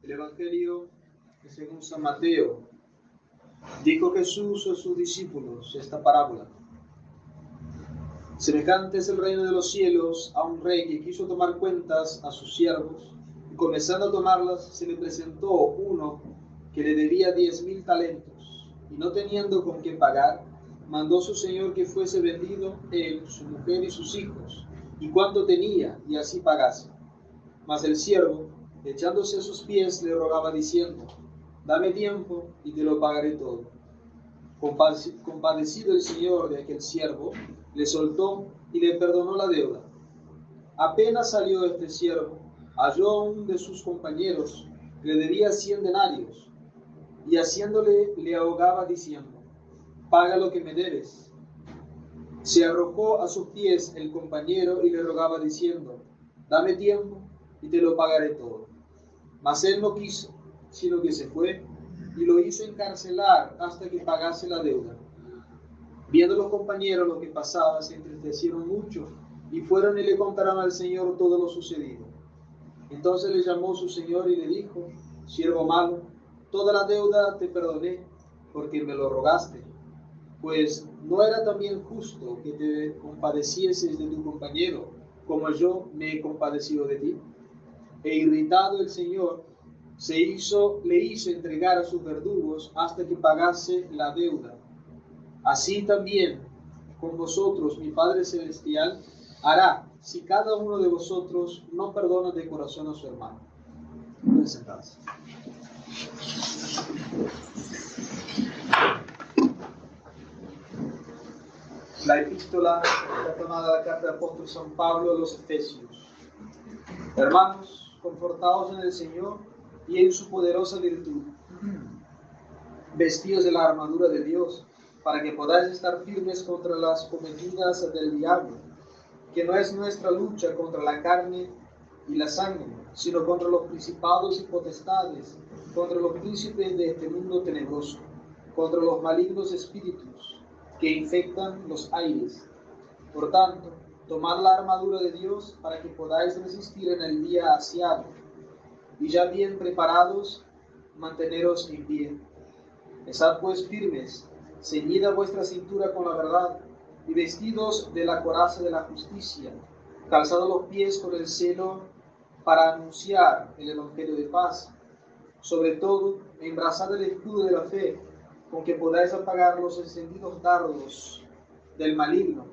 El Evangelio según San Mateo. Dijo Jesús a sus discípulos esta parábola. Semejante es el reino de los cielos a un rey que quiso tomar cuentas a sus siervos, y comenzando a tomarlas, se le presentó uno que le debía 10,000 talentos, y no teniendo con qué pagar, mandó su señor que fuese vendido él, su mujer y sus hijos, y cuanto tenía, y así pagase. Mas el siervo, echándose a sus pies, le rogaba diciendo: dame tiempo y te lo pagaré todo. Compadecido el señor de aquel siervo, le soltó y le perdonó la deuda. Apenas salió este siervo, halló a un de sus compañeros que le debía 100 denarios, y haciéndole le ahogaba diciendo: paga lo que me debes. Se arrojó a sus pies el compañero y le rogaba diciendo: dame tiempo y te lo pagaré todo. Mas él no quiso, sino que se fue y lo hizo encarcelar hasta que pagase la deuda. Viendo los compañeros lo que pasaba, se entristecieron mucho y fueron y le contaron al Señor todo lo sucedido. Entonces le llamó su Señor y le dijo: siervo malo, toda la deuda te perdoné porque me lo rogaste. Pues no era también justo que te compadecieses de tu compañero, como yo me he compadecido de ti. E irritado el Señor, le hizo entregar a sus verdugos hasta que pagase la deuda. Así también con vosotros mi Padre Celestial hará, si cada uno de vosotros no perdona de corazón a su hermano. Pueden sentarse. La epístola está tomada la carta del apóstol San Pablo a los Efesios. Hermanos, confortados en el Señor y en su poderosa virtud, vestidos de la armadura de Dios, para que podáis estar firmes contra las cometidas del diablo, que no es nuestra lucha contra la carne y la sangre, sino contra los principados y potestades, contra los príncipes de este mundo tenebroso, contra los malignos espíritus que infectan los aires. Por tanto, tomad la armadura de Dios para que podáis resistir en el día aciago, y ya bien preparados, manteneros en pie. Estad pues firmes, ceñida vuestra cintura con la verdad, y vestidos de la coraza de la justicia, calzados los pies con el celo para anunciar el evangelio de paz. Sobre todo, embrazad el escudo de la fe, con que podáis apagar los encendidos dardos del maligno.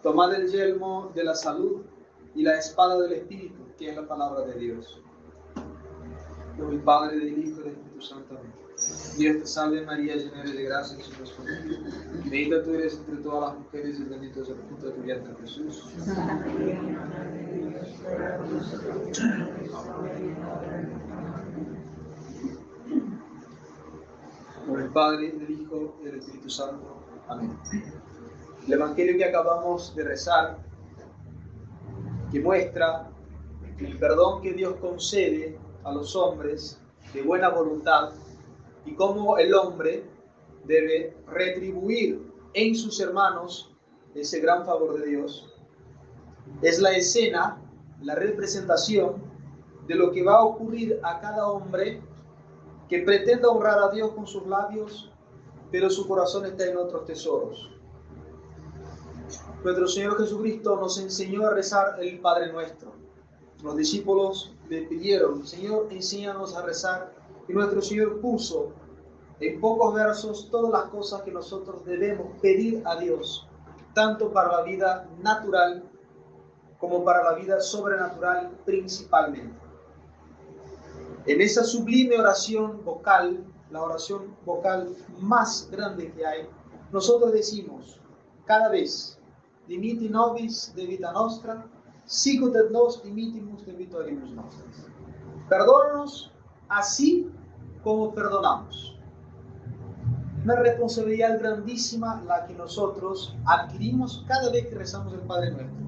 Tomad el yelmo de la salud y la espada del Espíritu, que es la palabra de Dios. Del Padre, del Hijo y del Espíritu Santo. Amén. Dios te salve María, llena eres de gracia, el Señor es contigo. Bendita tú eres entre todas las mujeres y bendito es el fruto de tu vientre, Jesús. Por el Padre, del Hijo y del Espíritu Santo. Amén. El Evangelio que acabamos de rezar, que muestra el perdón que Dios concede a los hombres de buena voluntad y cómo el hombre debe retribuir en sus hermanos ese gran favor de Dios, es la escena, la representación de lo que va a ocurrir a cada hombre que pretenda honrar a Dios con sus labios, pero su corazón está en otros tesoros. Nuestro Señor Jesucristo nos enseñó a rezar el Padre Nuestro. Los discípulos le pidieron: Señor, enséñanos a rezar. Y nuestro Señor puso en pocos versos todas las cosas que nosotros debemos pedir a Dios, tanto para la vida natural como para la vida sobrenatural principalmente. En esa sublime oración vocal, la oración vocal más grande que hay, nosotros decimos cada vez: dimiti nobis de vita nostra, sicut et nos dimittimus de vitoribus nostris. Perdónanos así como perdonamos. Una responsabilidad grandísima la que nosotros adquirimos cada vez que rezamos el Padre Nuestro.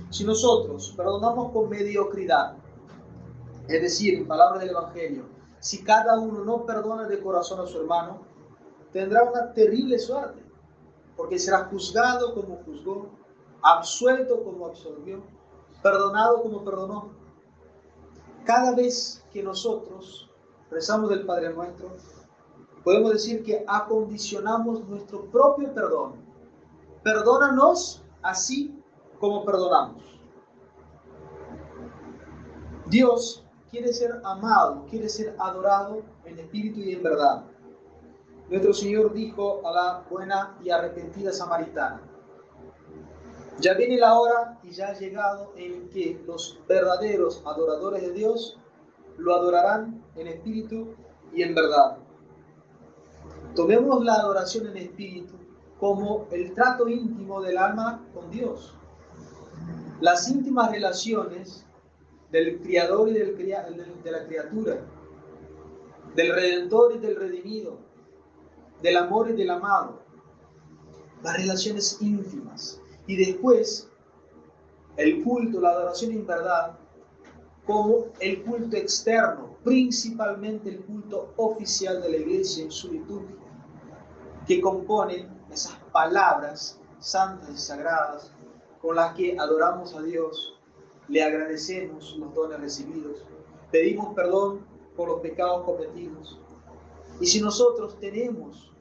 Si nosotros perdonamos con mediocridad, es decir, en palabras del Evangelio, si cada uno no perdona de corazón a su hermano, tendrá una terrible suerte, porque será juzgado como juzgó, absuelto como absolvió, perdonado como perdonó. Cada vez que nosotros rezamos el Padre Nuestro, podemos decir que acondicionamos nuestro propio perdón. Perdónanos así como perdonamos. Dios quiere ser amado, quiere ser adorado en espíritu y en verdad. Nuestro Señor dijo a la buena y arrepentida samaritana: ya viene la hora y ya ha llegado en que los verdaderos adoradores de Dios lo adorarán en espíritu y en verdad. Tomemos la adoración en espíritu como el trato íntimo del alma con Dios. Las íntimas relaciones del Criador y de la criatura, del Redentor y del redimido, del amor y del amado. Las relaciones íntimas. Y después, el culto, la adoración en verdad, como el culto externo, principalmente el culto oficial de la Iglesia en su liturgia, que componen esas palabras santas y sagradas con las que adoramos a Dios, le agradecemos los dones recibidos, pedimos perdón por los pecados cometidos. Y si nosotros tenemos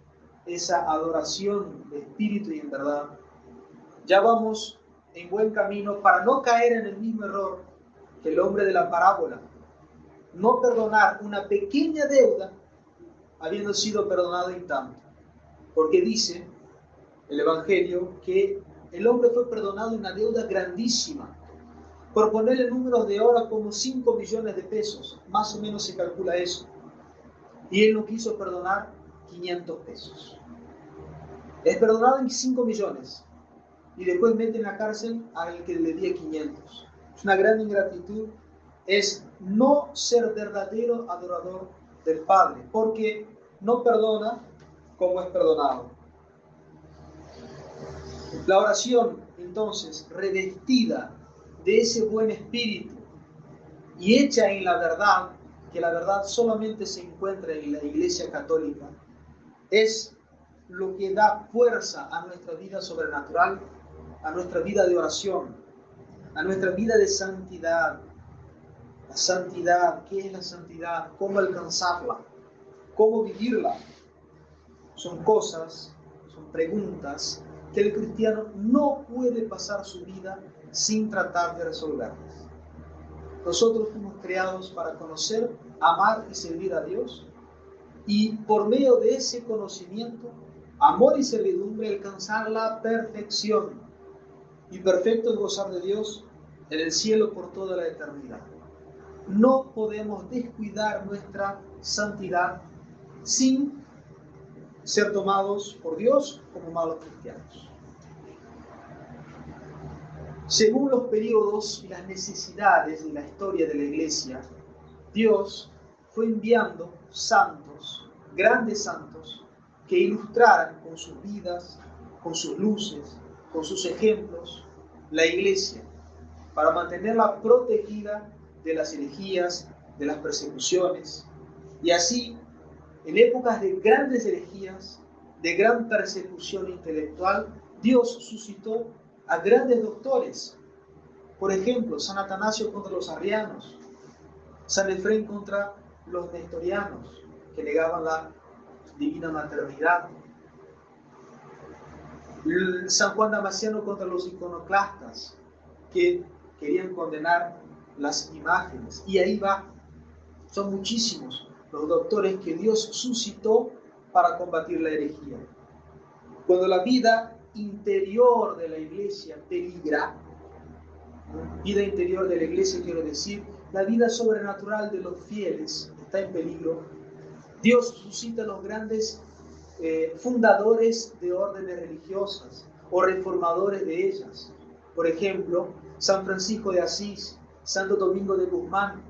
esa adoración de espíritu y en verdad, ya vamos en buen camino para no caer en el mismo error que el hombre de la parábola, no perdonar una pequeña deuda habiendo sido perdonado en tanto. Porque dice el Evangelio que el hombre fue perdonado una deuda grandísima, por ponerle números de ahora como 5 millones de pesos, más o menos se calcula eso. Y él no quiso perdonar 500 pesos. Es perdonado en 5 millones y después mete en la cárcel al que le debía 500. Es una gran ingratitud, es no ser verdadero adorador del Padre, porque no perdona como es perdonado. La oración, entonces, revestida de ese buen espíritu y hecha en la verdad, que la verdad solamente se encuentra en la Iglesia Católica, es lo que da fuerza a nuestra vida sobrenatural, a nuestra vida de oración, a nuestra vida de santidad. La santidad, ¿qué es la santidad? ¿Cómo alcanzarla? ¿Cómo vivirla? Son cosas, son preguntas que el cristiano no puede pasar su vida sin tratar de resolverlas. Nosotros fuimos creados para conocer, amar y servir a Dios, y por medio de ese conocimiento, amor y servidumbre, alcanzar la perfección. Y perfecto es gozar de Dios en el cielo por toda la eternidad. No podemos descuidar nuestra santidad sin ser tomados por Dios como malos cristianos. Según los periodos y las necesidades de la historia de la Iglesia, Dios fue enviando santos, grandes santos, que ilustraran con sus vidas, con sus luces, con sus ejemplos, la Iglesia, para mantenerla protegida de las herejías, de las persecuciones. Y así, en épocas de grandes herejías, de gran persecución intelectual, Dios suscitó a grandes doctores. Por ejemplo, San Atanasio contra los arrianos, San Efrén contra los nestorianos, que negaban la divina maternidad, San Juan Damasceno contra los iconoclastas, que querían condenar las imágenes. Y ahí va, son muchísimos los doctores que Dios suscitó para combatir la herejía. Cuando la vida interior de la Iglesia peligra, vida interior de la Iglesia quiero decir, la vida sobrenatural de los fieles está en peligro, Dios suscita a los grandes fundadores de órdenes religiosas o reformadores de ellas. Por ejemplo, San Francisco de Asís, Santo Domingo de Guzmán,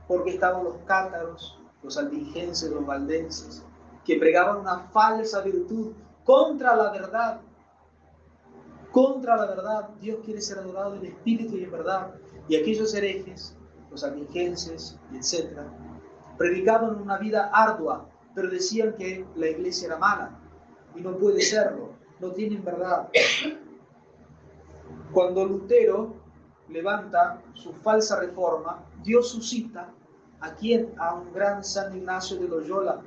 porque estaban los cátaros, los albigenses, los valdenses, que pregaban una falsa virtud contra la verdad. Contra la verdad, Dios quiere ser adorado en espíritu y en verdad. Y aquellos herejes, los albigenses, etc., predicaban una vida ardua, pero decían que la iglesia era mala, y no puede serlo, no tienen verdad. Cuando Lutero levanta su falsa reforma, Dios suscita ¿a quién? A un gran San Ignacio de Loyola,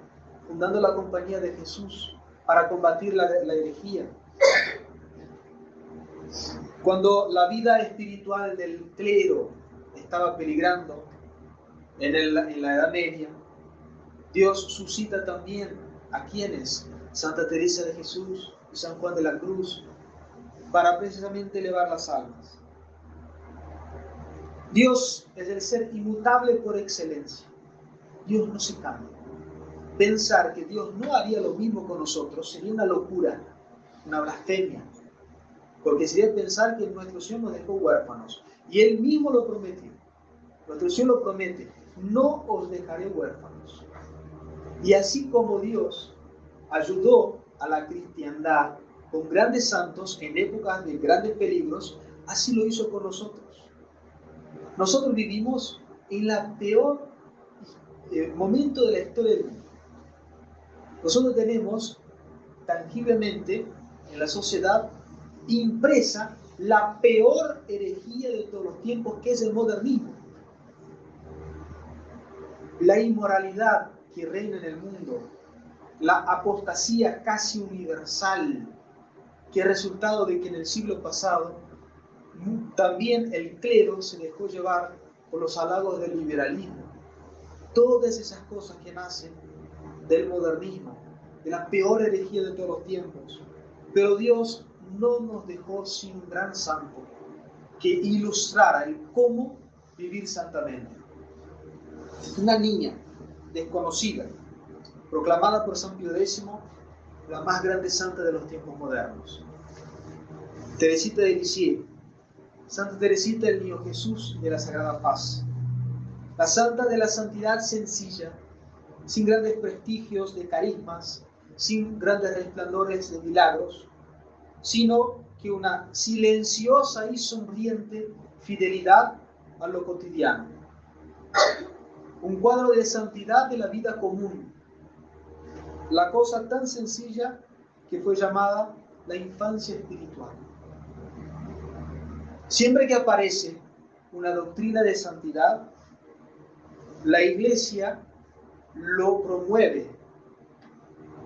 fundando la Compañía de Jesús para combatir la herejía. Cuando la vida espiritual del clero estaba peligrando en la Edad Media, Dios suscita también a quienes, Santa Teresa de Jesús y San Juan de la Cruz, para precisamente elevar las almas. Dios es el ser inmutable por excelencia. Dios no se cambia. Pensar que Dios no haría lo mismo con nosotros sería una locura, una blasfemia. Porque sería pensar que nuestro Señor nos dejó huérfanos. Y Él mismo lo prometió. Nuestro Señor lo promete. No os dejaré huérfanos. Y así como Dios ayudó a la cristiandad con grandes santos en épocas de grandes peligros, así lo hizo con nosotros. Nosotros vivimos en la peor momento de la historia del mundo. Nosotros tenemos tangiblemente en la sociedad impresa la peor herejía de todos los tiempos, que es el modernismo. La inmoralidad que reina en el mundo, la apostasía casi universal, que es resultado de que en el siglo pasado también el clero se dejó llevar por los halagos del liberalismo. Todas esas cosas que nacen del modernismo, de la peor herejía de todos los tiempos. Pero Dios no nos dejó sin un gran santo que ilustrara el cómo vivir santamente. Una niña desconocida, proclamada por San Pío X, la más grande santa de los tiempos modernos. Teresita de Lisieux, Santa Teresita del Niño Jesús de la Sagrada Faz. La santa de la santidad sencilla, sin grandes prestigios de carismas, sin grandes resplandores de milagros, sino que una silenciosa y sonriente fidelidad a lo cotidiano. Un cuadro de santidad de la vida común. La cosa tan sencilla que fue llamada la infancia espiritual. Siempre que aparece una doctrina de santidad, la Iglesia lo promueve,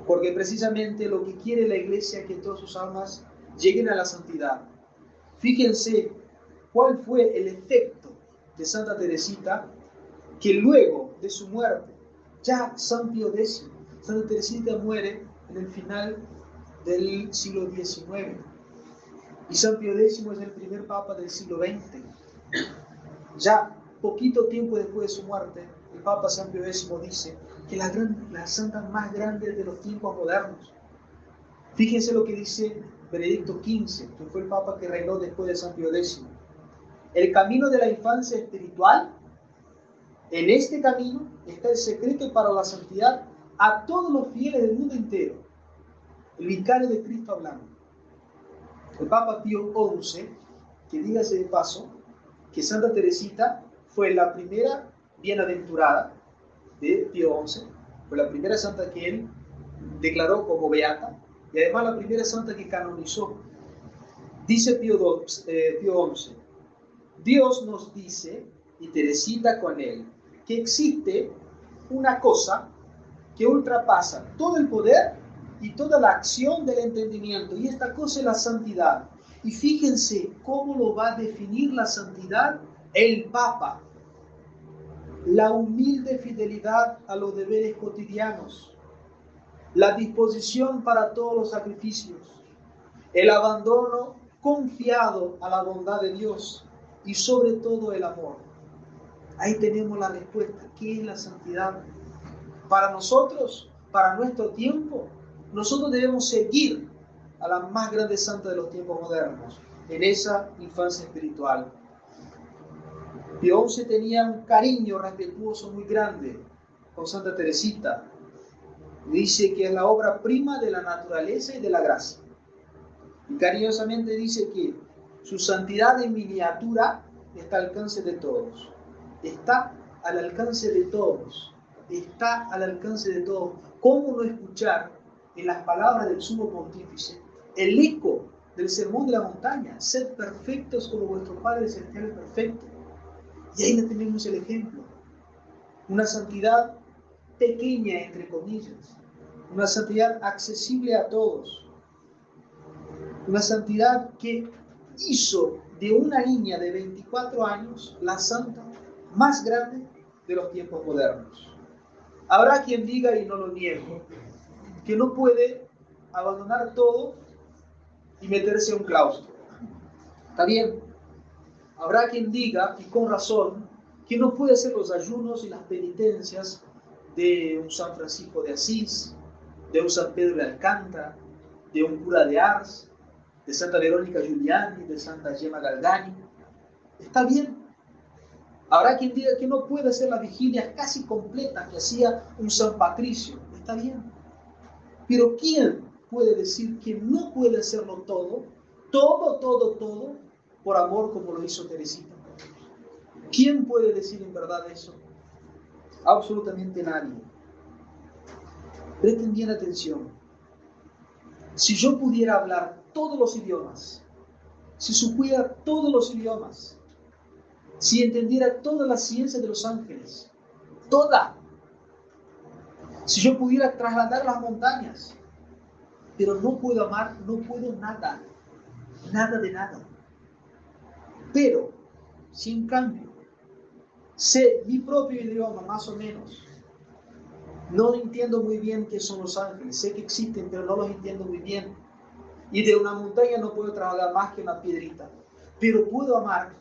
porque precisamente lo que quiere la Iglesia es que todas sus almas lleguen a la santidad. Fíjense cuál fue el efecto de Santa Teresita, que luego de su muerte, ya San Pío X, Santa Teresita muere en el final del siglo XIX, y San Pío X es el primer papa del siglo XX. Ya poquito tiempo después de su muerte, el Papa San Pío X dice que la santa más grande de los tiempos modernos. Fíjense lo que dice Benedicto XV, que fue el Papa que reinó después de San Pío X. El camino de la infancia espiritual, en este camino está el secreto para la santidad a todos los fieles del mundo entero. El vicario de Cristo hablando. El Papa Pío XI, que dígase de paso, que Santa Teresita fue la primera bienaventurada de Pío XI, fue la primera santa que él declaró como beata, y además la primera santa que canonizó. Dice Pío XI, Dios nos dice, y Teresita con él, que existe una cosa que ultrapasa todo el poder y toda la acción del entendimiento, y esta cosa es la santidad. Y fíjense cómo lo va a definir la santidad el Papa. La humilde fidelidad a los deberes cotidianos, la disposición para todos los sacrificios, el abandono confiado a la bondad de Dios y sobre todo el amor. Ahí tenemos la respuesta. ¿Qué es la santidad? Para nosotros, para nuestro tiempo, nosotros debemos seguir a la más grande santa de los tiempos modernos, en esa infancia espiritual. Pío XI tenía un cariño respetuoso muy grande con Santa Teresita. Dice que es la obra prima de la naturaleza y de la gracia. Y cariñosamente dice que su santidad en miniatura está al alcance de todos. Está al alcance de todos. Está al alcance de todos. ¿Cómo no escuchar en las palabras del Sumo Pontífice el eco del sermón de la montaña. Sed perfectos como vuestro Padre Celestial es perfecto. Y ahí le tenemos el ejemplo. Una santidad pequeña, entre comillas. Una santidad accesible a todos. Una santidad que hizo de una niña de 24 años la santa más grande de los tiempos modernos. Habrá quien diga, y no lo niego, que no puede abandonar todo y meterse a un claustro. Está bien. Habrá quien diga, y con razón, que no puede hacer los ayunos y las penitencias de un San Francisco de Asís, de un San Pedro de Alcántara, de un cura de Ars, de Santa Verónica Giuliani, de Santa Gemma Galgani. Está bien. Habrá quien diga que no puede hacer las vigilias casi completas que hacía un San Patricio. Está bien. Pero ¿quién puede decir que no puede hacerlo todo, por amor como lo hizo Teresita? ¿Quién puede decir en verdad eso? Absolutamente nadie. Presten bien atención. Si yo pudiera hablar todos los idiomas, si supiera todos los idiomas, si entendiera toda la ciencia de los ángeles, toda, si yo pudiera trasladar las montañas, pero no puedo amar, no puedo nada, nada de nada. Pero, si en cambio sé mi propio idioma más o menos, no entiendo muy bien qué son los ángeles, sé que existen, pero no los entiendo muy bien, y de una montaña no puedo trasladar más que una piedrita, pero puedo amar,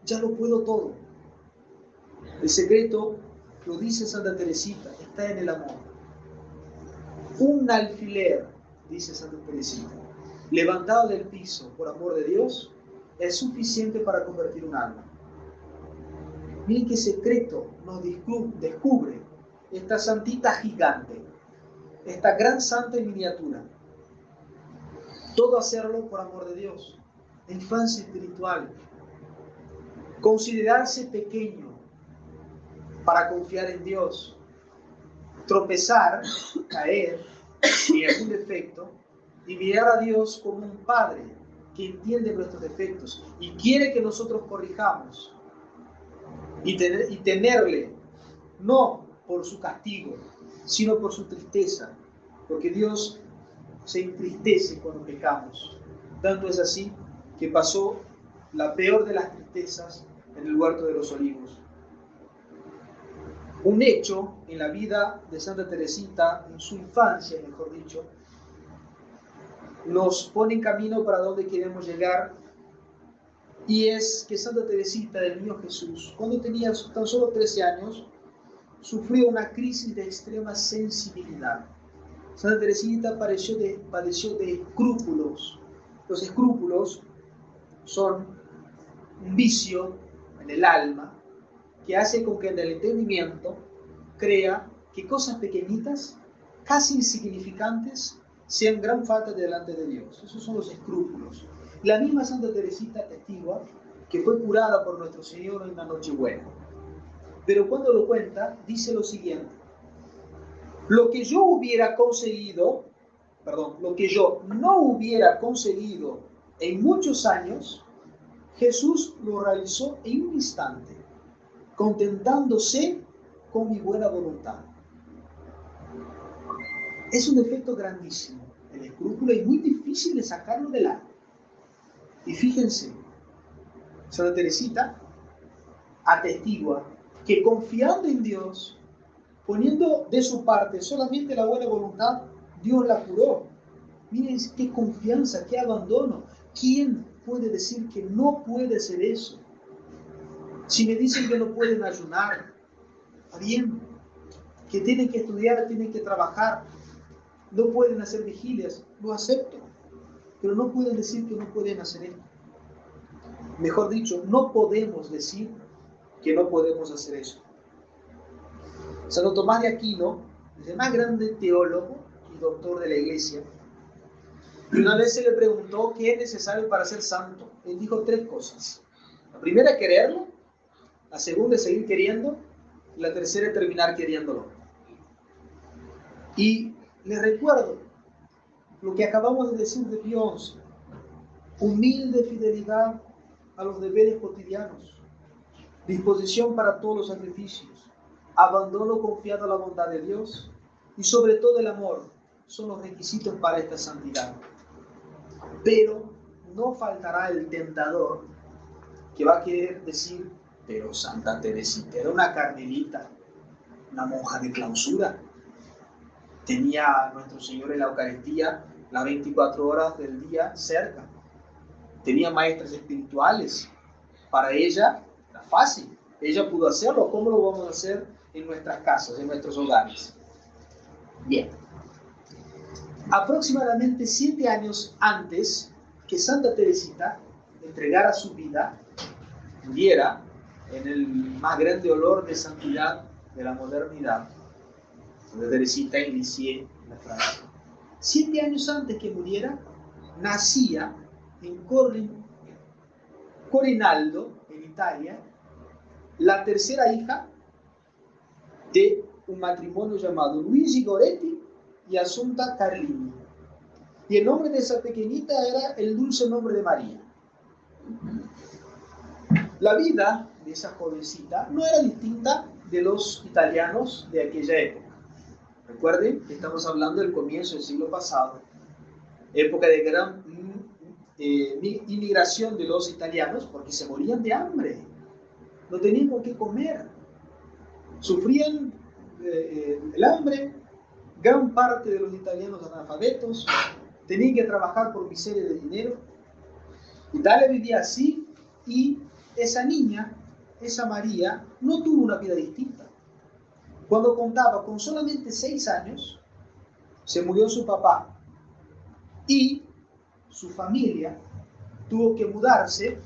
ya lo puedo todo. El secreto, lo dice Santa Teresita, está en el amor. Un alfiler, dice Santa Teresita, levantado del piso por amor de Dios, es suficiente para convertir un alma. Miren qué secreto nos descubre esta santita gigante, esta gran santa en miniatura. Todo hacerlo por amor de Dios. La infancia espiritual. Considerarse pequeño para confiar en Dios. Tropezar, caer y algún defecto y mirar a Dios como un Padre que entiende nuestros defectos y quiere que nosotros corrijamos y tenerle no por su castigo, sino por su tristeza, porque Dios se entristece cuando pecamos. Tanto es así que pasó la peor de las tristezas en el huerto de los olivos. Un hecho en la vida de Santa Teresita, en su infancia, mejor dicho, nos pone en camino para donde queremos llegar, y es que Santa Teresita del Niño Jesús, cuando tenía tan solo 13 años, sufrió una crisis de extrema sensibilidad. Santa Teresita padeció de escrúpulos. Los escrúpulos son un vicio en el alma que hace con que en el entendimiento crea que cosas pequeñitas, casi insignificantes, sean gran falta delante de Dios. Esos son los escrúpulos. La misma Santa Teresita atestigua que fue curada por nuestro Señor en la Nochebuena. Pero cuando lo cuenta, dice lo siguiente: lo que yo no hubiera conseguido en muchos años, Jesús lo realizó en un instante, contentándose con mi buena voluntad. Es un defecto grandísimo. El escrúpulo es muy difícil de sacarlo del alma. Y fíjense, Santa Teresita atestigua que confiando en Dios, poniendo de su parte solamente la buena voluntad, Dios la curó. Miren qué confianza, qué abandono. ¿Quién puede decir que no puede ser eso? Si me dicen que no pueden ayunar, está bien. Que tienen que estudiar, tienen que trabajar, no pueden hacer vigilias, lo acepto. Pero no pueden decir que no pueden hacer esto. Mejor dicho, no podemos decir que no podemos hacer eso. Santo Tomás de Aquino, el más grande teólogo y doctor de la Iglesia, y una vez se le preguntó qué es necesario para ser santo. Él dijo 3 cosas. La primera es quererlo, la segunda es seguir queriendo, y la tercera es terminar queriéndolo. Y les recuerdo lo que acabamos de decir de Pío XI. humilde fidelidad a los deberes cotidianos, disposición para todos los sacrificios, abandono confiado a la bondad de Dios y sobre todo el amor son los requisitos para esta santidad. Pero no faltará el tentador que va a querer decir: pero Santa Teresita era una carmelita, una monja de clausura. Tenía a nuestro Señor en la Eucaristía las 24 horas del día cerca. Tenía maestras espirituales. Para ella era fácil. Ella pudo hacerlo. ¿Cómo lo vamos a hacer en nuestras casas, en nuestros hogares? Bien. Aproximadamente 7 años antes que Santa Teresita entregara su vida, muriera en el más grande olor de santidad de la modernidad, Santa Teresita inicie la frase. 7 años antes que muriera, nacía en Corinaldo, en Italia, la tercera hija de un matrimonio llamado Luigi Goretti y Assunta Carlini. Y el nombre de esa pequeñita era el dulce nombre de María. La vida de esa jovencita no era distinta de los italianos de aquella época. Recuerden que estamos hablando del comienzo del siglo pasado, época de gran inmigración de los italianos, porque se morían de hambre, no tenían por qué comer, sufrían el hambre. Gran parte de los italianos analfabetos tenían que trabajar por miseria de dinero. Italia vivía así, y esa niña, esa María, no tuvo una vida distinta. Cuando contaba con solamente 6 años, se murió su papá y su familia tuvo que mudarse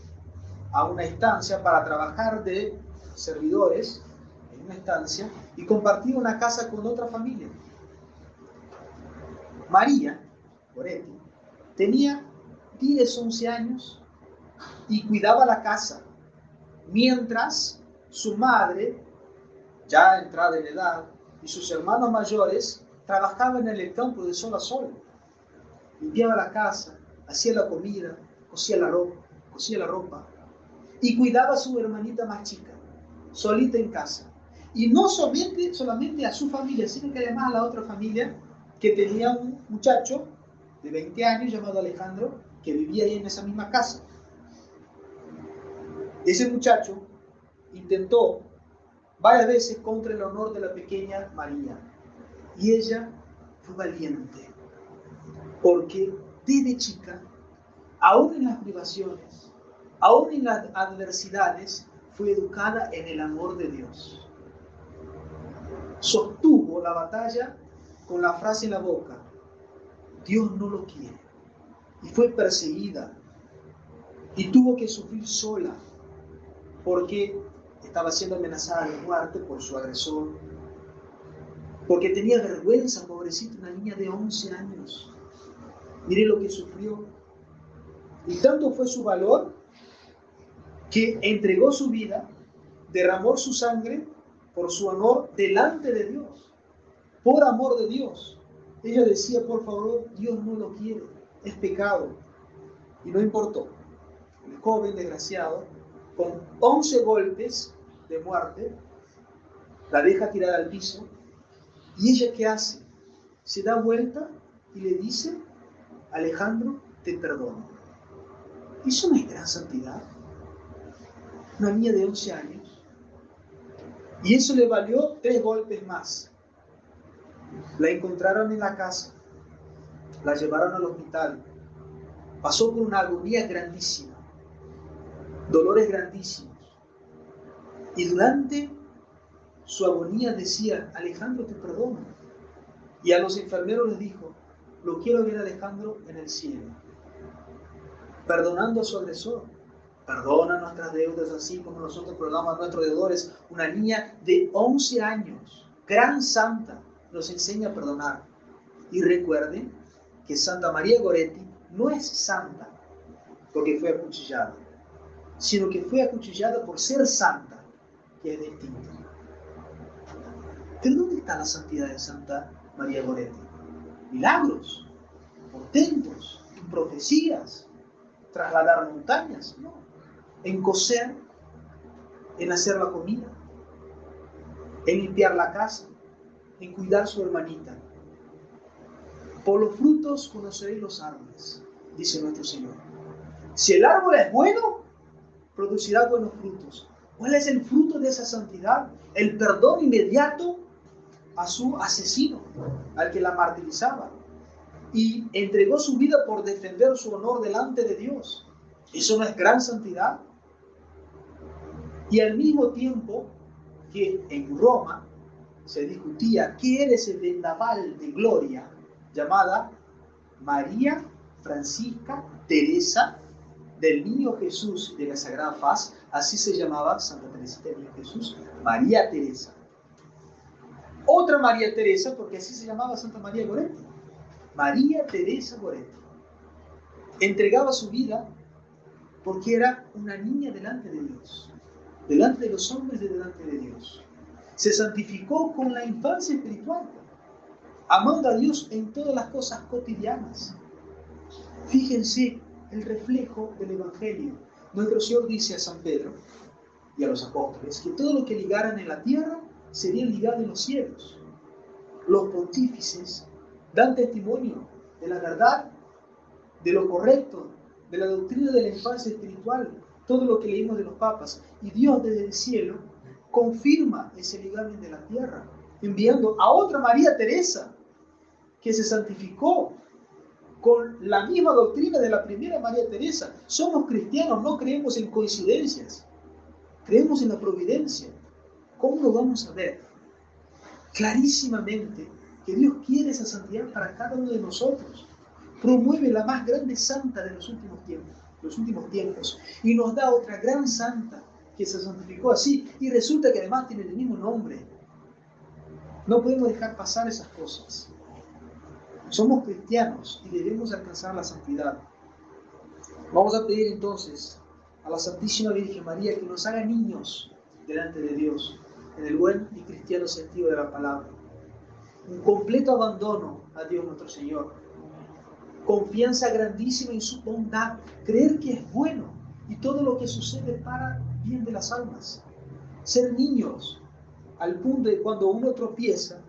a una estancia para trabajar de servidores en una estancia y compartir una casa con otra familia. María Goretti tenía 10, 11 años y cuidaba la casa, mientras su madre, ya entrada en edad, y sus hermanos mayores trabajaban en el campo de sol a sol. Limpiaba la casa, hacía la comida, cosía la ropa y cuidaba a su hermanita más chica, solita en casa. Y no solamente a su familia, sino que además a la otra familia, que tenía un muchacho de 20 años llamado Alejandro, que vivía ahí en esa misma casa. Ese muchacho intentó varias veces contra el honor de la pequeña María, y ella fue valiente, porque desde chica, aún en las privaciones, aún en las adversidades, fue educada en el amor de Dios. Sostuvo la batalla con la frase en la boca: Dios no lo quiere. Y fue perseguida y tuvo que sufrir sola, porque estaba siendo amenazada de muerte por su agresor, porque tenía vergüenza, pobrecita, una niña de 11 años. Mire lo que sufrió. Y tanto fue su valor que entregó su vida, derramó su sangre por su honor delante de Dios, por amor de Dios. Ella decía: por favor, Dios no lo quiere, es pecado. Y no importó. El joven desgraciado, con 11 golpes de muerte, la deja tirada al piso. ¿Y ella qué hace? Se da vuelta y le dice: Alejandro, te perdono. ¿Eso no es gran santidad? Una niña de 11 años. Y eso le valió 3 golpes más. La encontraron en la casa, la llevaron al hospital, pasó por una agonía grandísima, dolores grandísimos, y durante su agonía decía: Alejandro, te perdono. Y a los enfermeros les dijo: lo quiero ver a Alejandro en el cielo, perdonando a su agresor. Perdona nuestras deudas así como nosotros perdonamos a nuestros deudores. Una niña de 11 años, gran santa, nos enseña a perdonar. Y recuerden que Santa María Goretti no es santa porque fue acuchillada, sino que fue acuchillada por ser santa, que es distinto. ¿Pero dónde está la santidad de Santa María Goretti? Milagros, portentos, profecías. trasladar montañas, no. En coser, en hacer la comida, en limpiar la casa, en cuidar a su hermanita. Por los frutos conoceréis los árboles, dice nuestro Señor. Si el árbol es bueno, producirá buenos frutos. ¿Cuál es el fruto de esa santidad? El perdón inmediato a su asesino, al que la martirizaba, y entregó su vida por defender su honor delante de Dios. ¿Eso no es gran santidad? Y al mismo tiempo que en Roma se discutía qué era ese vendaval de gloria llamada María Francisca Teresa del Niño Jesús de la Sagrada Faz, así se llamaba Santa Teresita del Niño Jesús, María Teresa. Otra María Teresa, porque así se llamaba Santa María Goretti. María Teresa Goretti. Entregaba su vida porque era una niña delante de Dios, delante de los hombres y delante de Dios. Se santificó con la infancia espiritual, amando a Dios en todas las cosas cotidianas. Fíjense el reflejo del Evangelio. Nuestro Señor dice a San Pedro y a los apóstoles que todo lo que ligaran en la tierra sería ligado en los cielos. Los pontífices dan testimonio de la verdad, de lo correcto, de la doctrina de la infancia espiritual, todo lo que leímos de los papas. Y Dios desde el cielo confirma ese ligamen de la tierra, enviando a otra María Teresa, que se santificó con la misma doctrina de la primera María Teresa. Somos cristianos, no creemos en coincidencias, creemos en la providencia. ¿Cómo lo vamos a ver? Clarísimamente que Dios quiere esa santidad para cada uno de nosotros. Promueve la más grande santa de los últimos tiempos, y nos da otra gran santa que se santificó así, y resulta que además tiene el mismo nombre. No podemos dejar pasar esas cosas. Somos cristianos y debemos alcanzar la santidad. Vamos a pedir entonces a la Santísima Virgen María que nos haga niños delante de Dios, en el buen y cristiano sentido de la palabra. Un completo abandono a Dios nuestro Señor. Confianza grandísima en su bondad. Creer que es bueno y todo lo que sucede para bien de las almas. Ser niños al punto de cuando uno tropieza,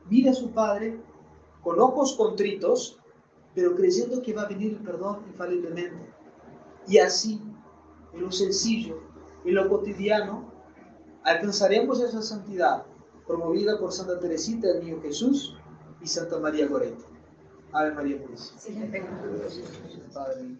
mira a su Padre con ojos contritos, pero creyendo que va a venir el perdón infaliblemente. Y así, en lo sencillo, en lo cotidiano, alcanzaremos esa santidad promovida por Santa Teresita del Niño Jesús y Santa María Goretti. Ave María Purísima. Sí, Padre.